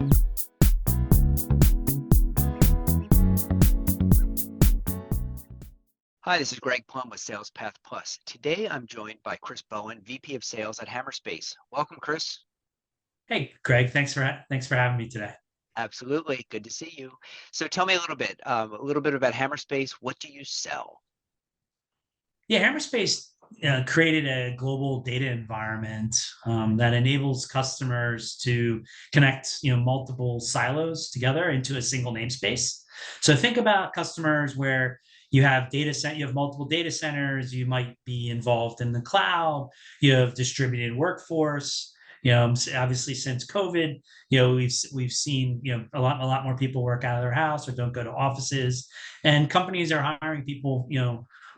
Hi, this is Greg Plum with SalesPath Plus. Today I'm joined by Chris Bowen, VP of Sales at Hammerspace. Welcome, Chris. Hey, Greg, thanks for having me today. Absolutely. Good to see you. So tell me a little bit about Hammerspace. What do you sell? Yeah, Hammerspace created a global data environment that enables customers to connect, multiple silos together into a single namespace. So think about customers where you have multiple data centers. You might be involved in the cloud. You have distributed workforce. Obviously since COVID, we've seen a lot more people work out of their house or don't go to offices, and companies are hiring people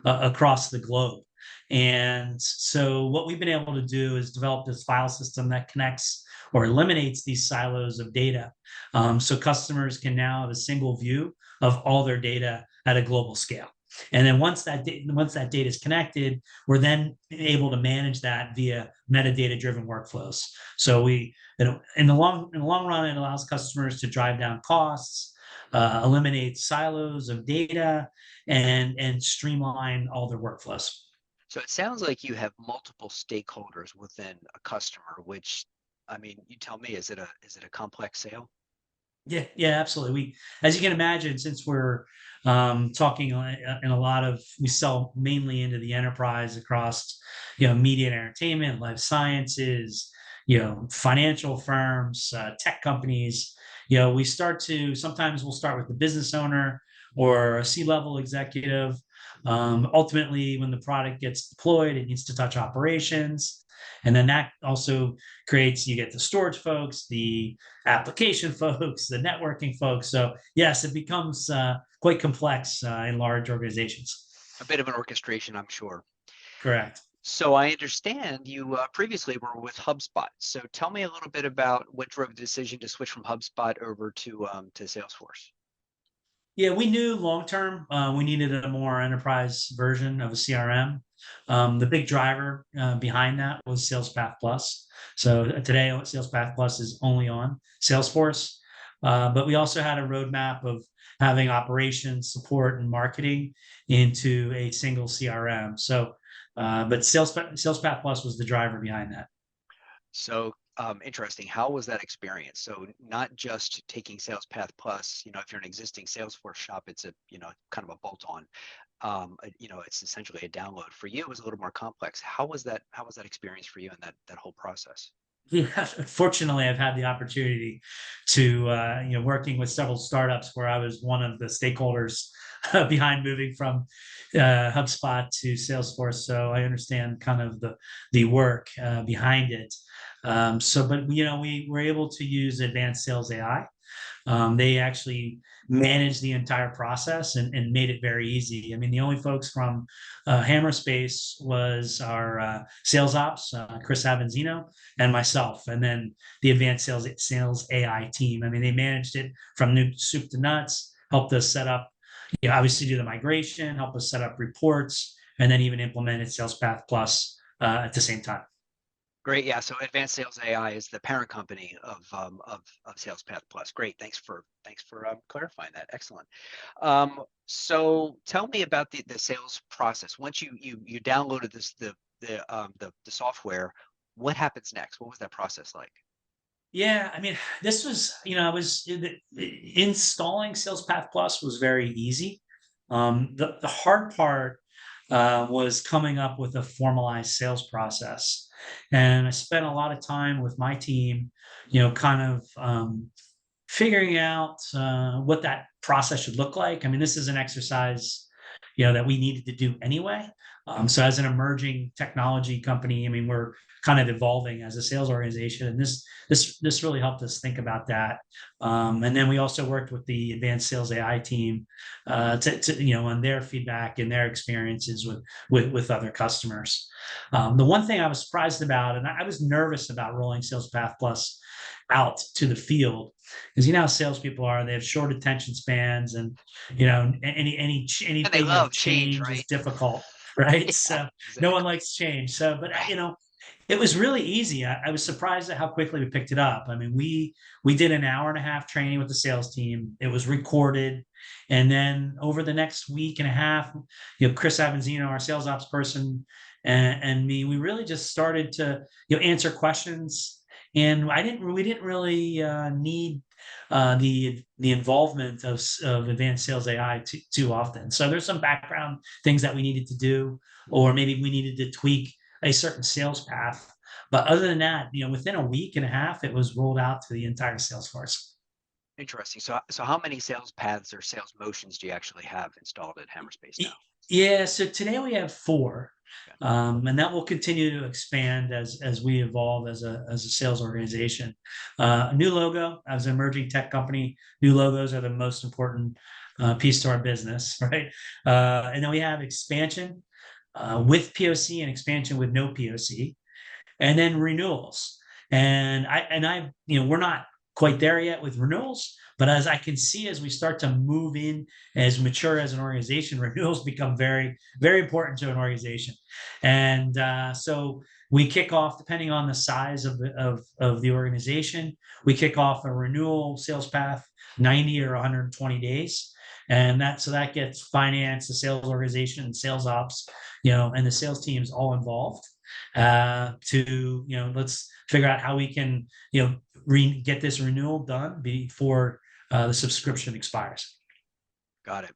across the globe. And so what we've been able to do is develop this file system that connects or eliminates these silos of data. So customers can now have a single view of all their data at a global scale. And then once that data is connected, we're then able to manage that via metadata-driven workflows. So in the long run, it allows customers to drive down costs, eliminate silos of data, and streamline all their workflows. So it sounds like you have multiple stakeholders within a customer, which, I mean, you tell me, is it a complex sale? Yeah, yeah, absolutely. As you can imagine, since we're talking in a lot of, we sell mainly into the enterprise across, media and entertainment, life sciences, financial firms, tech companies. Sometimes we'll start with the business owner or a C-level executive. Ultimately, when the product gets deployed, it needs to touch operations. And then that also you get the storage folks, the application folks, the networking folks. So yes, it becomes quite complex in large organizations. A bit of an orchestration, I'm sure. Correct. So I understand you previously were with HubSpot. So tell me a little bit about what drove the decision to switch from HubSpot over to Salesforce. Yeah, we knew long term we needed a more enterprise version of a CRM. The big driver behind that was SalesPath Plus. So today, SalesPath Plus is only on Salesforce, but we also had a roadmap of having operations, support, and marketing into a single CRM. But SalesPath Plus was the driver behind that. So interesting. How was that experience? So not just taking SalesPath Plus, if you're an existing Salesforce shop, it's a, kind of a bolt-on. It's essentially a download. For you, it was a little more complex. How was that experience for you in that whole process? Yeah, fortunately, I've had the opportunity to, working with several startups where I was one of the stakeholders behind moving from HubSpot to Salesforce. So I understand kind of the work behind it. But we were able to use advanced sales AI. They actually managed the entire process and made it very easy. I mean, the only folks from Hammerspace was our sales ops, Chris Avanzino, and myself, and then the advanced sales AI team. I mean, they managed it from new soup to nuts, helped us set up, obviously do the migration, help us set up reports, and then even implemented SalesPath Plus at the same time. Great. Yeah. So Advanced Sales AI is the parent company of SalesPath Plus. Great. Thanks for clarifying that. Excellent. So tell me about the sales process. Once you downloaded the software, what happens next? What was that process like? Yeah, I mean, this was, installing SalesPath Plus was very easy. The hard part was coming up with a formalized sales process. And I spent a lot of time with my team, kind of figuring out what that process should look like. I mean, this is an exercise, that we needed to do anyway. So as an emerging technology company, I mean, we're kind of evolving as a sales organization, and this really helped us think about that. And then we also worked with the advanced sales AI team on their feedback and their experiences with other customers. The one thing I was surprised about, and I was nervous about rolling SalesPath Plus out to the field, because how salespeople are. They have short attention spans, and And they anything of love change, change is right? difficult, right? Yeah, So no one exactly. likes change. So, but Right. It was really easy. I was surprised at how quickly we picked it up. I mean, we did an hour and a half training with the sales team. It was recorded, and then over the next week and a half, Chris Avanzino, our sales ops person, and me, we really just started to answer questions. And we didn't really need the involvement of advanced sales AI too often. So there's some background things that we needed to do, or maybe we needed to tweak a certain sales path. But other than that, within a week and a half, it was rolled out to the entire sales force. Interesting. So how many sales paths or sales motions do you actually have installed at Hammerspace now? Yeah, so today we have four, Okay. and that will continue to expand as we evolve as a sales organization. A new logo as an emerging tech company. New logos are the most important piece to our business, right? And then we have expansion with POC and expansion with no POC, and then renewals. We're not quite there yet with renewals, but as I can see, as we start to move in, as mature as an organization, renewals become very, very important to an organization. And so we kick off, depending on the size of the organization, we kick off a renewal sales path 90 or 120 days. And that gets finance, the sales organization, sales ops, and the sales teams all involved to let's figure out how we can get this renewal done before the subscription expires. Got it.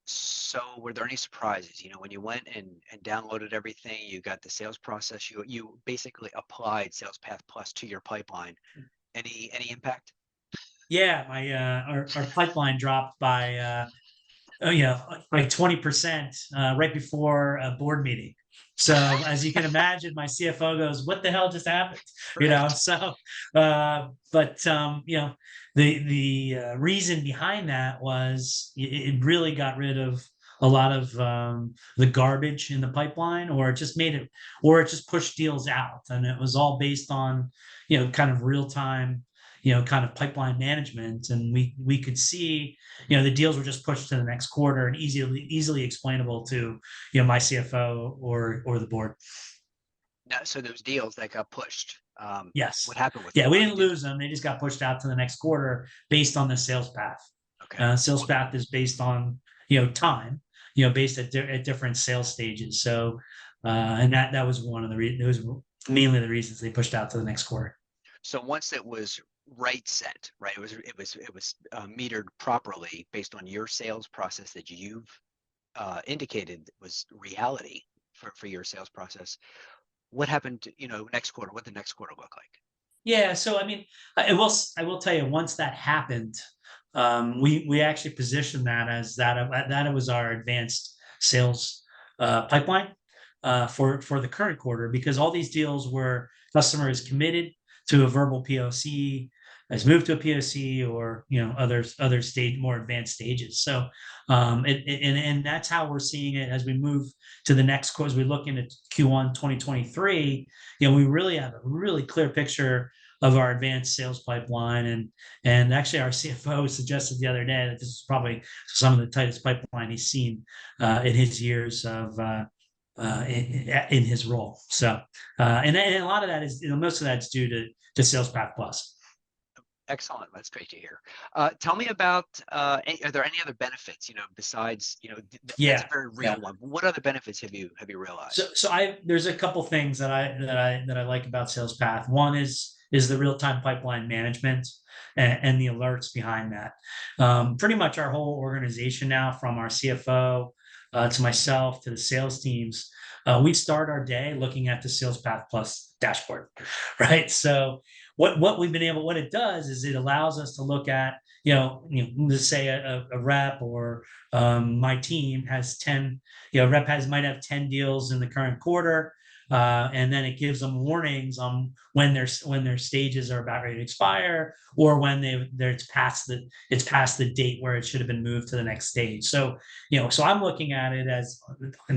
So were there any surprises? When you went and downloaded everything, you got the sales process, you basically applied SalesPath Plus to your pipeline. Any impact? Yeah, my our pipeline dropped by like 20% right before a board meeting. So as you can imagine, my CFO goes, "What the hell just happened?" Right. So, but the reason behind that was it really got rid of a lot of the garbage in the pipeline, or it just pushed deals out, and it was all based on kind of real time kind of pipeline management, and we could see the deals were just pushed to the next quarter and easily explainable to my CFO or the board. Now, so those deals that got pushed, what Yes. happened with Yeah, them? we What did didn't you do? lose them. They just got pushed out to the next quarter based on the sales path. Okay. Sales path is based on time, based at different sales stages. So, and that was one of it was mainly the reasons they pushed out to the next quarter. So once it was right set, right, it was metered properly based on your sales process that you've indicated was reality for your sales process. What happened, next quarter? What the next quarter look like? Yeah, so I mean, I will tell you, once that happened, we actually positioned that as that it was our advanced sales pipeline for the current quarter, because all these deals were customers committed to a verbal POC, has moved to a POC, or other stage more advanced stages. So and that's how we're seeing it as we move to the next quarter. As we look into Q1 2023, we really have a really clear picture of our advanced sales pipeline, and actually our CFO suggested the other day that this is probably some of the tightest pipeline he's seen in his years of in his role. So and a lot of that is most of that's due to SalesPath Plus. Excellent. That's great to hear. Tell me about, are there any other benefits, besides, that's a Yeah, very real yeah. one. What other benefits have you So realized? so I there's a couple things that I like about SalesPath. One is the real time pipeline management and the alerts behind that. Pretty much our whole organization now, from our CFO to myself to the sales teams, we start our day looking at the SalesPath Plus dashboard, right? So what it does is it allows us to look at let's say a rep or my team has 10, rep might have 10 deals in the current quarter, and then it gives them warnings on when their stages are about ready to expire, or when it's past the date where it should have been moved to the next stage. So so I'm looking at it as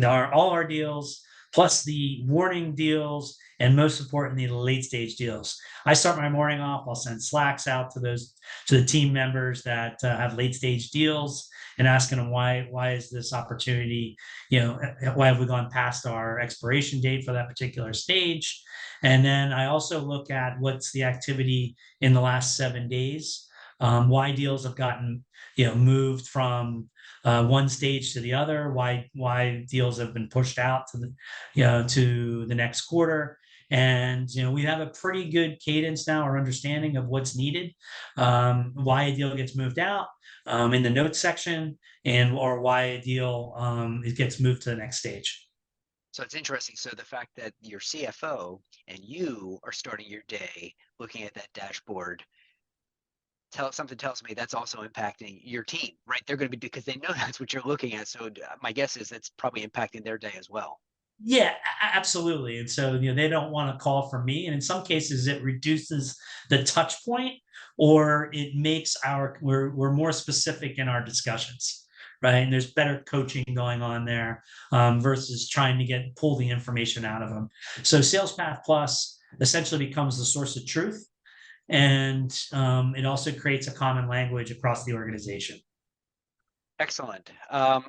all our deals plus the warning deals and most importantly, the late stage deals. I start my morning off. I'll send Slacks out to the team members that have late stage deals and asking them why is this opportunity, why have we gone past our expiration date for that particular stage? And then I also look at what's the activity in the last 7 days, why deals have gotten moved from one stage to the other, why deals have been pushed out to the to the next quarter. And we have a pretty good cadence now or understanding of what's needed, why a deal gets moved out in the notes section, and or why a deal it gets moved to the next stage. So it's interesting. So the fact that your CFO and you are starting your day looking at that dashboard something tells me that's also impacting your team, right? They're going to be, because they know that's what you're looking at. So my guess is that's probably impacting their day as well. Yeah, absolutely. And so, they don't want to call for me. And in some cases, it reduces the touch point, or it makes we're more specific in our discussions, right? And there's better coaching going on there, versus trying to pull the information out of them. So SalesPath Plus essentially becomes the source of truth. And it also creates a common language across the organization. Excellent.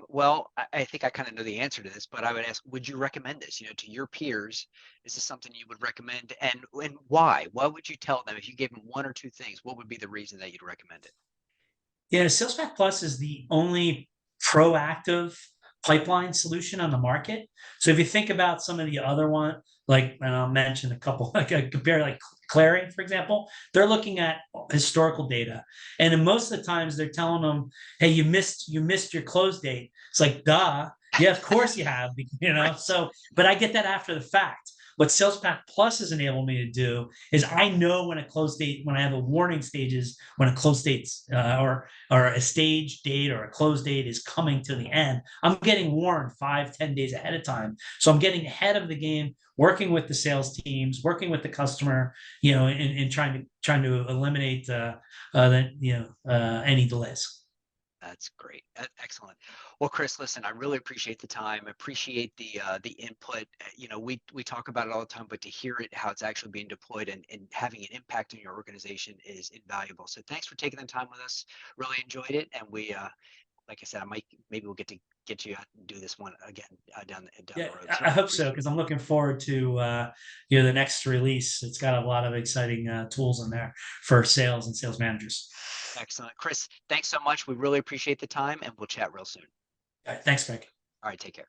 Well, I think I kind of know the answer to this, but I would ask, would you recommend this, to your peers? Is this something you would recommend, and why? What would you tell them if you gave them one or two things? What would be the reason that you'd recommend it? Yeah, SalesPath Plus is the only proactive pipeline solution on the market. So if you think about some of the other one, and I'll mention a couple, like I compare like Claring, for example, they're looking at historical data. And in most of the times they're telling them, hey, you missed your close date. It's like, duh. Yeah, of course you have, Right. So, but I get that after the fact. What SalesPath Plus has enabled me to do is I know when I have a warning stages, when a close date's or a stage date or a close date is coming to the end, I'm getting warned 5-10 days ahead of time. So I'm getting ahead of the game, working with the sales teams, working with the customer, and trying to eliminate any delays. That's great. Excellent. Well, Chris, listen, I really appreciate the time. Appreciate the input. We talk about it all the time, but to hear it, how it's actually being deployed and having an impact in your organization is invaluable. So thanks for taking the time with us. Really enjoyed it, and like I said, maybe we'll get to get you out and do this one again down Yeah, the road. I So hope so, appreciate because it. I'm looking forward to the next release. It's got a lot of exciting tools in there for sales and sales managers. Excellent, Chris. Thanks so much. We really appreciate the time, and we'll chat real soon. All right, thanks, Greg. All right, take care.